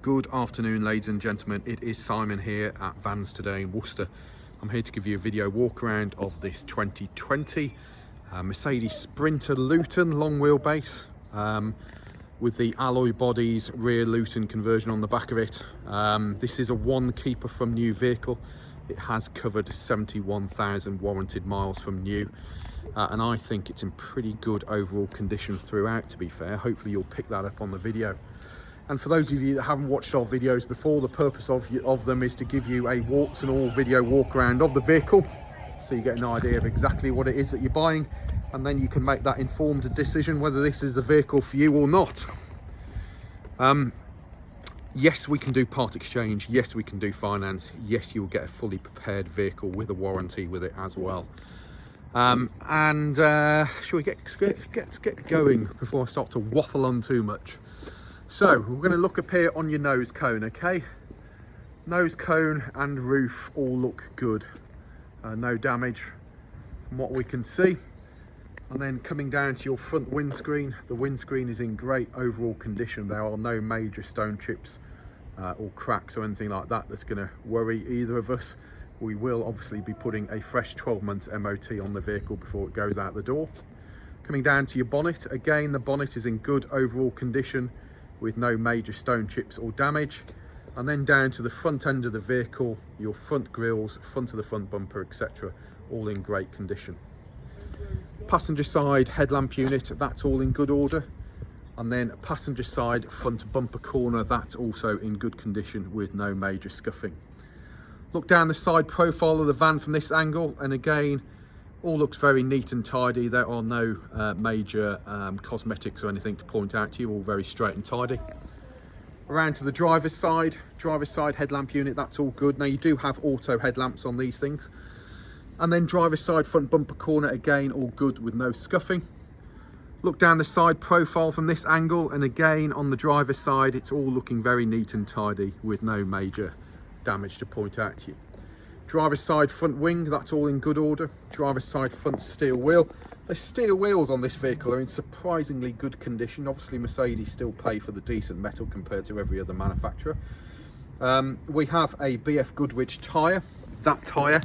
Good afternoon, ladies and gentlemen. It is Simon here at Vans Today in Worcester. I'm here to give you a video walk around of this 2020 Mercedes Sprinter Luton long wheelbase with the alloy bodies, rear Luton conversion on the back of it. This is a one keeper from new vehicle. It has covered 71,000 warranted miles from new. And I think it's in pretty good overall condition throughout, to be fair. Hopefully you'll pick that up on the video. And for those of you that haven't watched our videos before, the purpose of them is to give you a warts and all video walk around of the vehicle, so you get an idea of exactly what it is that you're buying, and then you can make that informed decision whether this is the vehicle for you or not. Yes, we can do part exchange. Yes, we can do finance. Yes, you'll get a fully prepared vehicle with a warranty with it as well. Shall we get going before I start to waffle on too much? So we're going to look up here on your nose cone, okay? Nose cone and roof all look good. No damage from what we can see. And then coming down to your front windscreen, the windscreen is in great overall condition. There are no major stone chips or cracks or anything like that that's going to worry either of us. We will obviously be putting a fresh 12 months MOT on the vehicle before it goes out the door. Coming down to your bonnet, again the bonnet is in good overall condition with no major stone chips or damage. And then down to the front end of the vehicle, your front grills, front of the front bumper, etc., all in great condition. Passenger side headlamp unit, that's all in good order. And then passenger side front bumper corner, that's also in good condition with no major scuffing. Look down the side profile of the van from this angle, and again, all looks very neat and tidy. There are no major cosmetics or anything to point out to you, all very straight and tidy. Around to the driver's side headlamp unit, that's all good. Now you do have auto headlamps on these things. And then driver's side front bumper corner, again, all good with no scuffing. Look down the side profile from this angle, and again, on the driver's side, it's all looking very neat and tidy with no major damage to point out to you. Driver's side front wing, that's all in good order. Driver's side front steel wheel. The steel wheels on this vehicle are in surprisingly good condition. Obviously Mercedes still pay for the decent metal compared to every other manufacturer. We have a BF Goodrich tyre. That tyre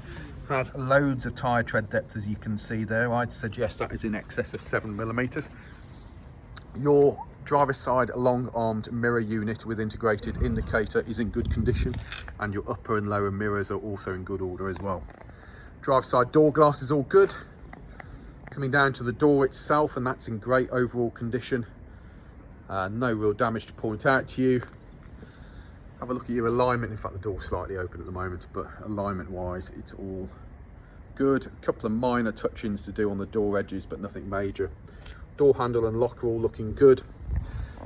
has loads of tyre tread depth, as you can see there. I'd suggest that is in excess of 7mm. Your driver's side long armed mirror unit with integrated indicator is in good condition, and your upper and lower mirrors are also in good order as well. Driver's side door glass is all good. Coming down to the door itself, and that's in great overall condition. No real damage to point out to you. Have a look at your alignment. In fact, the door's slightly open at the moment, but alignment wise it's all good. A couple of minor touch-ins to do on the door edges, but nothing major. Door handle and lock are all looking good.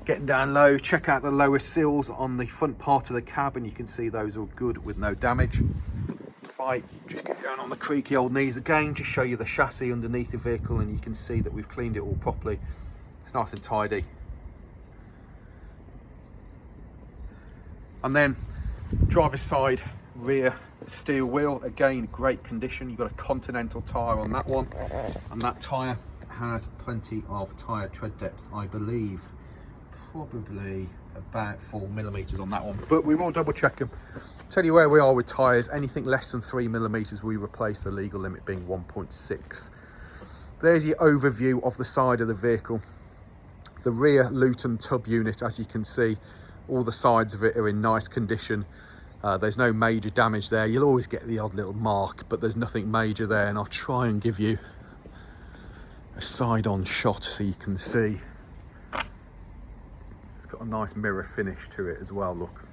Getting down low, check out the lower sills on the front part of the cab, and you can see those are good with no damage. If I just get down on the creaky old knees again, just show you the chassis underneath the vehicle, and you can see that we've cleaned it all properly. It's nice and tidy. And then driver's side rear steel wheel, again great condition. You've got a Continental tyre on that one, and that tyre has plenty of tyre tread depth. I believe probably about 4mm on that one, but we will double check them. Tell you where we are with tyres. Anything less than 3mm we replace, the legal limit being 1.6. There's your overview of the side of the vehicle. The rear Luton tub unit, as you can see, all the sides of it are in nice condition. There's no major damage there. You'll always get the odd little mark, but there's nothing major there. And I'll try and give you a side-on shot so you can see. It's got a nice mirror finish to it as well, look.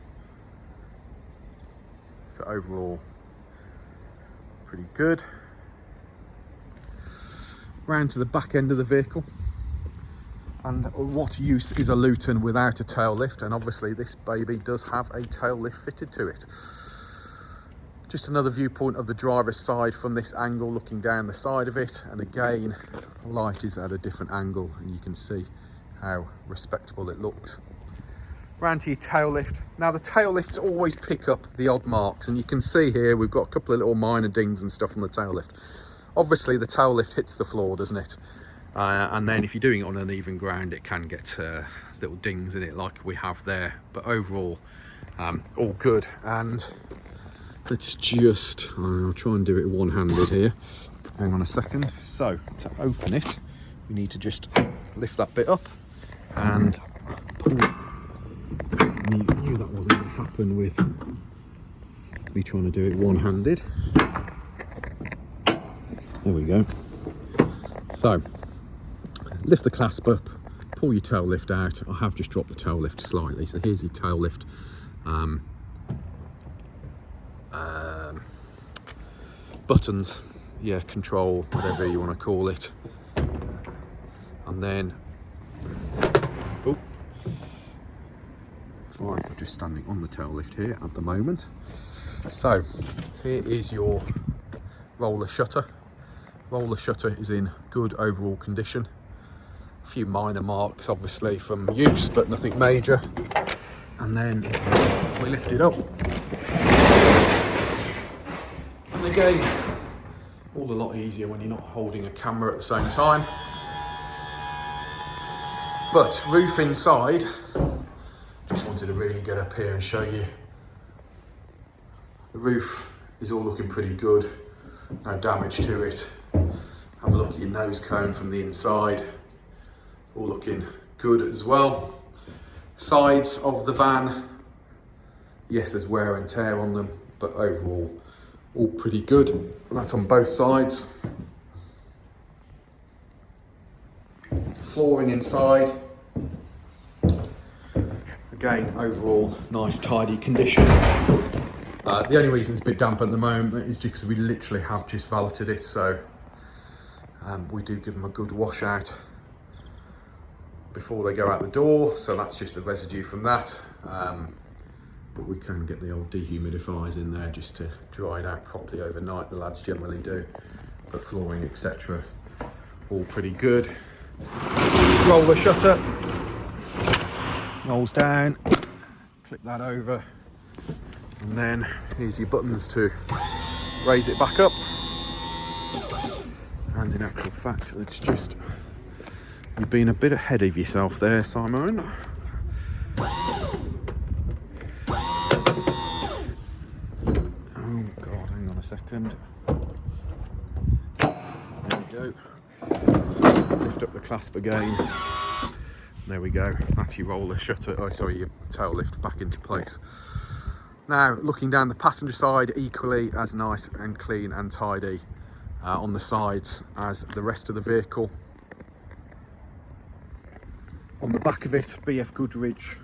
So overall, pretty good. Round to the back end of the vehicle. And what use is a Luton without a tail lift? And obviously this baby does have a tail lift fitted to it. Just another viewpoint of the driver's side from this angle, looking down the side of it. And again, light is at a different angle, and you can see how respectable it looks. Round to your tail lift. Now the tail lifts always pick up the odd marks, and you can see here we've got a couple of little minor dings and stuff on the tail lift. Obviously the tail lift hits the floor, doesn't it? And then if you're doing it on uneven ground, it can get little dings in it like we have there, but overall all good. And let's just, I'll try and do it one-handed here. Hang on a second. So to open it, we need to just lift that bit up and pull. I knew that wasn't going to happen with me trying to do it one-handed. There we go. So lift the clasp up, pull your tail lift out. I have just dropped the tail lift slightly, so here's your tail lift buttons, yeah, control, whatever you want to call it. And then, oh, fine, I'm just standing on the tail lift here at the moment. So here is your roller shutter. Roller shutter is in good overall condition. A few minor marks obviously from use, but nothing major. And then we lift it up. And again, all a lot easier when you're not holding a camera at the same time. But roof inside, just wanted to really get up here and show you. The roof is all looking pretty good, no damage to it. Have a look at your nose cone from the inside, all looking good as well. Sides of the van, yes, there's wear and tear on them, but overall all pretty good. That's on both sides. Flooring inside, again overall nice tidy condition. The only reason it's a bit damp at the moment is because we literally have just valeted it, so we do give them a good wash out before they go out the door, so that's just the residue from that. But we can get the old dehumidifiers in there just to dry it out properly overnight, the lads generally do. But flooring, etc., all pretty good. Roll the shutter, rolls down, click that over, and then here's your buttons to raise it back up. And in actual fact, it's just, you've been a bit ahead of yourself there, Simon. Oh God, hang on a second. There we go. Lift up the clasp again. There we go. That's your roller shutter. Oh, sorry, your tail lift back into place. Now, looking down the passenger side, equally as nice and clean and tidy on the sides as the rest of the vehicle. On the back of it, BF Goodrich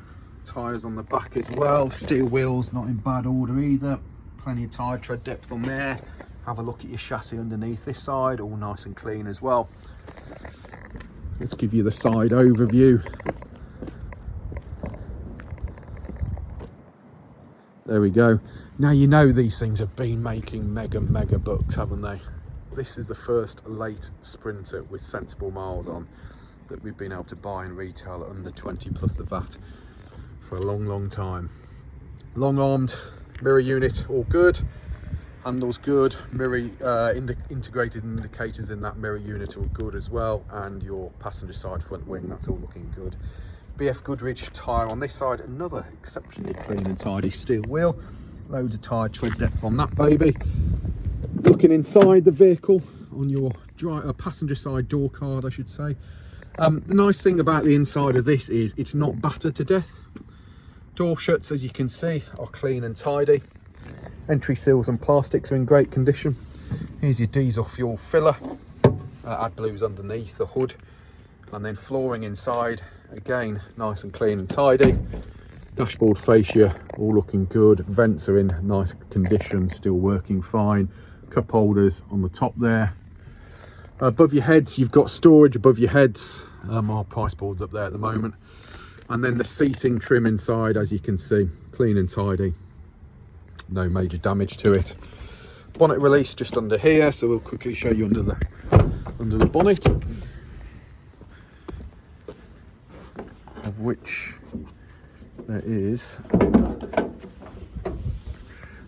tyres on the back as well. Steel wheels, not in bad order either. Plenty of tyre tread depth on there. Have a look at your chassis underneath this side, all nice and clean as well. Let's give you the side overview. There we go. Now you know these things have been making mega bucks, haven't they? This is the first late Sprinter with sensible miles on that we've been able to buy and retail at under 20 plus the VAT for a long time. Long armed mirror unit, all good. Handles good. Mirror integrated indicators in that mirror unit are good as well, and your passenger side front wing, that's all looking good. BF Goodrich tyre on this side, another exceptionally clean and tidy steel wheel. Loads of tyre tread depth on that baby. Looking inside the vehicle on your passenger side door card, I should say. The nice thing about the inside of this is it's not battered to death. Door shuts, as you can see, are clean and tidy. Entry seals and plastics are in great condition. Here's your diesel fuel filler. AdBlue's underneath the hood. And then flooring inside, again, nice and clean and tidy. Dashboard fascia, all looking good. Vents are in nice condition, still working fine. Cup holders on the top there. Above your heads, you've got storage above your heads. Our price board's up there at the moment. And then the seating trim inside, as you can see, clean and tidy. No major damage to it. Bonnet release just under here, so we'll quickly show you under the bonnet, of which there is.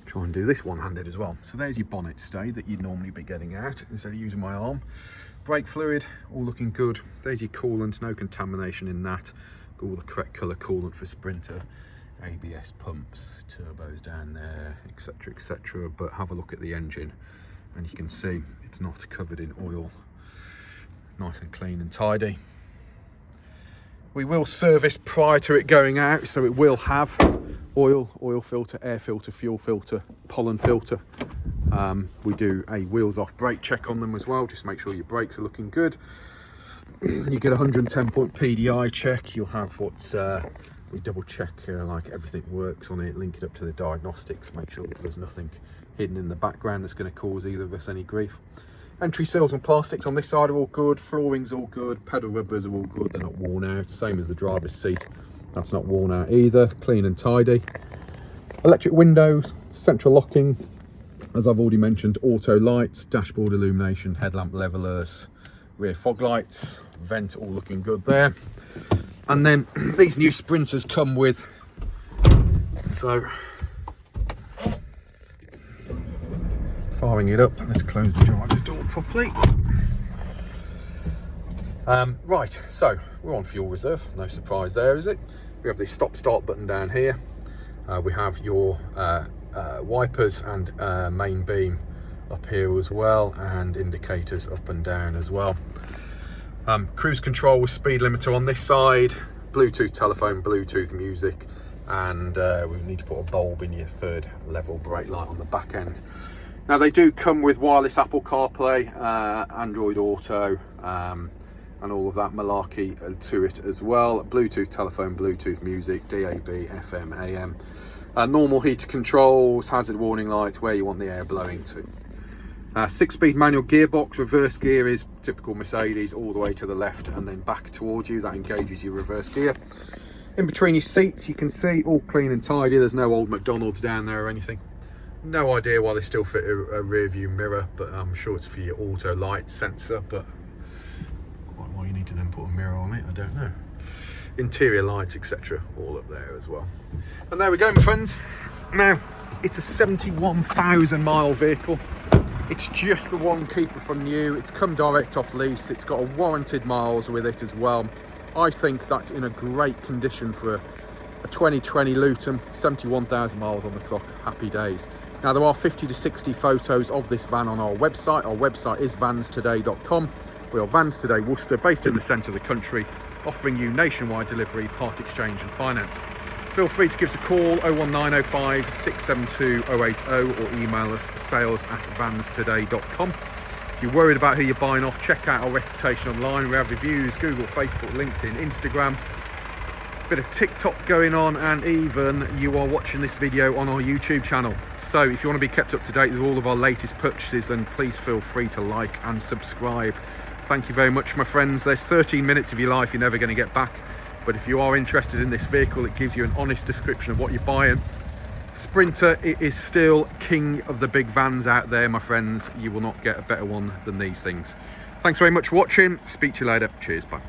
Try and do this one-handed as well. So there's your bonnet stay that you'd normally be getting out instead of using my arm. Brake fluid, all looking good. There's your coolant, no contamination in that. Got all the correct colour coolant for Sprinter, ABS pumps, turbos down there, etc, etc. But have a look at the engine and you can see it's not covered in oil. Nice and clean and tidy. We will service prior to it going out, so it will have oil filter, air filter, fuel filter, pollen filter. We do a wheels off brake check on them as well, just make sure your brakes are looking good. You get a 110-point PDI check. You'll have what we double check like everything works on it, link it up to the diagnostics, make sure that there's nothing hidden in the background that's going to cause either of us any grief. Entry seals and plastics on this side are all good, flooring's all good, pedal rubbers are all good, they're not worn out, same as the driver's seat, that's not worn out either, clean and tidy. Electric windows, central locking, as I've already mentioned, auto lights, dashboard illumination, headlamp levelers, rear fog lights, vent all looking good there. And then these new Sprinters come with, so firing it up, let's close the driver's door properly. Right, so we're on fuel reserve, no surprise there, is it? We have the stop start button down here. We have your wipers and main beam up here as well, and indicators up and down as well. Cruise control with speed limiter on this side, Bluetooth telephone, Bluetooth music, and we need to put a bulb in your third level brake light on the back end. Now they do come with wireless Apple CarPlay, Android Auto, and all of that malarkey to it as well. Bluetooth telephone, Bluetooth music, DAB, FM, AM. Normal heater controls, hazard warning lights, where you want the air blowing to. 6-speed manual gearbox, reverse gear is typical Mercedes, all the way to the left and then back towards you. That engages your reverse gear. In between your seats, you can see all clean and tidy. There's no old McDonald's down there or anything. No idea why they still fit a rear view mirror, but I'm sure it's for your auto light sensor, but why you need to then put a mirror on it, I don't know. Interior lights, etc, all up there as well. And there we go, my friends. Now, it's a 71,000 mile vehicle. It's just the one keeper from new. It's come direct off lease. It's got a warranted miles with it as well. I think that's in a great condition for a 2020 Luton, 71,000 miles on the clock, happy days. Now there are 50 to 60 photos of this van on our website. Our website is vanstoday.com. We are Vans Today Worcester, based in the centre of the country, offering you nationwide delivery, part exchange and finance. Feel free to give us a call, 01905 672 080, or email us sales@vanstoday.com. If you're worried about who you're buying off, check out our reputation online. We have reviews, Google, Facebook, LinkedIn, Instagram, bit of TikTok going on, and even you are watching this video on our YouTube channel. So if you want to be kept up to date with all of our latest purchases, then please feel free to like and subscribe. Thank you very much, my friends. There's 13 minutes of your life you're never going to get back, but if you are interested in this vehicle, it gives you an honest description of what you're buying. Sprinter, it is still king of the big vans out there, my friends. You will not get a better one than these things. Thanks very much for watching. Speak to you later. Cheers, bye.